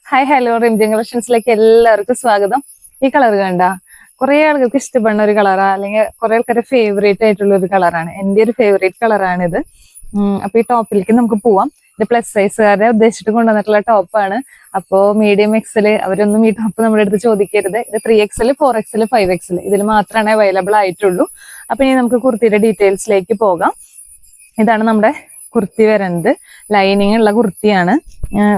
Hi hello റിംജിങ് കളക്ഷൻസിലേക്ക് എല്ലാവർക്കും സ്വാഗതം. ഈ കളർ കണ്ട കുറെ ആളുകൾക്ക് ഇഷ്ടപ്പെടുന്ന ഒരു കളറാ, അല്ലെങ്കിൽ കുറെ ആൾക്കാരുടെ ഫേവറേറ്റ് ആയിട്ടുള്ള ഒരു കളറാണ്. എന്റെ ഒരു ഫേവറേറ്റ് കളറാണ് ഇത്. അപ്പൊ ഈ ടോപ്പിലേക്ക് നമുക്ക് പോവാം. ഇത് പ്ലസ് സൈസുകാരെ ഉദ്ദേശിച്ചിട്ട് കൊണ്ടുവന്നിട്ടുള്ള ടോപ്പാണ്. അപ്പോ മീഡിയം എക്സൽ അവരൊന്നും ഈ ടോപ്പ് നമ്മുടെ അടുത്ത് ചോദിക്കരുത്. ഇത് 3XL 4XL 5XL ഇതിൽ മാത്രമാണ് അവൈലബിൾ ആയിട്ടുള്ളൂ. അപ്പൊ ഇനി നമുക്ക് കുർത്തിയുടെ ഡീറ്റെയിൽസിലേക്ക് പോകാം. ഇതാണ് നമ്മുടെ കുർത്തി വരുന്നത്. ലൈനിങ് ഉള്ള കുർത്തിയാണ്.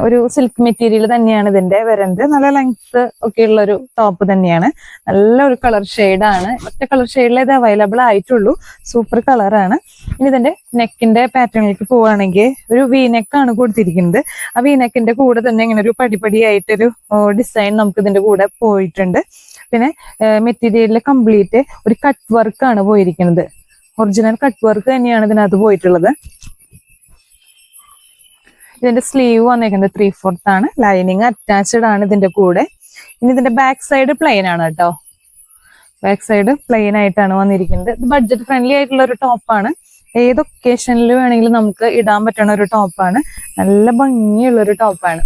ഒരു സിൽക്ക് മെറ്റീരിയൽ തന്നെയാണ് ഇതിന്റെ വരുന്നത്. നല്ല ലെങ്ത് ഒക്കെ ഉള്ള ഒരു ടോപ്പ് തന്നെയാണ്. നല്ലൊരു കളർ ഷെയ്ഡാണ്. ഒറ്റ കളർ ഷെയ്ഡിൽ ഇത് അവൈലബിൾ ആയിട്ടുള്ളൂ. സൂപ്പർ കളറാണ്. ഇനി ഇതിന്റെ നെക്കിന്റെ പാറ്റേണിലേക്ക് പോവുകയാണെങ്കിൽ ഒരു വീനെക്കാണ് കൊടുത്തിരിക്കുന്നത്. ആ വീനെക്കിന്റെ കൂടെ തന്നെ ഇങ്ങനെ ഒരു പടിപടിയായിട്ടൊരു ഡിസൈൻ നമുക്ക് ഇതിന്റെ കൂടെ പോയിട്ടുണ്ട്. പിന്നെ മെറ്റീരിയലിൽ കംപ്ലീറ്റ് ഒരു കട്ട് വർക്കാണ് പോയിരിക്കുന്നത്. ഒറിജിനൽ കട്ട് വർക്ക് തന്നെയാണ് ഇതിനകത്ത് പോയിട്ടുള്ളത്. ഇതിന്റെ സ്ലീവ് വന്നേക്കുന്നത് 3/4 ആണ്. ലൈനിങ് അറ്റാച്ച്ഡ് ആണ് ഇതിന്റെ കൂടെ. ഇനി ഇതിന്റെ ബാക്ക് സൈഡ് പ്ലെയിൻ ആണ് കേട്ടോ. ബാക്ക് സൈഡ് പ്ലെയിൻ ആയിട്ടാണ് വന്നിരിക്കുന്നത്. ഇത് ബഡ്ജറ്റ് ഫ്രണ്ട്ലി ആയിട്ടുള്ള ഒരു ടോപ്പാണ്. ഏത് ഒക്കേഷനിൽ വേണമെങ്കിലും നമുക്ക് ഇടാൻ പറ്റുന്ന ഒരു ടോപ്പാണ്. നല്ല ഭംഗിയുള്ള ഒരു ടോപ്പാണ്.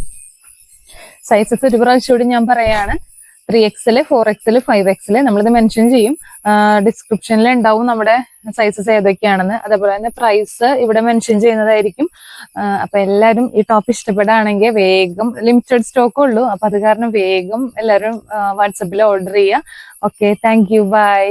സൈസസ് ഒരു പ്രാവശ്യം കൂടി ഞാൻ പറയാണ്. 3XL 4XL 5XL നമ്മളിത് മെൻഷൻ ചെയ്യും. ഡിസ്ക്രിപ്ഷനിൽ ഉണ്ടാവും നമ്മുടെ സൈസസ് ഏതൊക്കെയാണെന്ന്. അതേപോലെ തന്നെ പ്രൈസ് ഇവിടെ മെൻഷൻ ചെയ്യുന്നതായിരിക്കും. അപ്പൊ എല്ലാവരും ഈ ടോപ്പ് ഇഷ്ടപ്പെടുകയാണെങ്കിൽ വേഗം, ലിമിറ്റഡ് സ്റ്റോക്കേ ഉള്ളൂ. അപ്പൊ അത് കാരണം വേഗം എല്ലാവരും വാട്സപ്പിൽ ഓർഡർ ചെയ്യുക. Okay, thank you, by.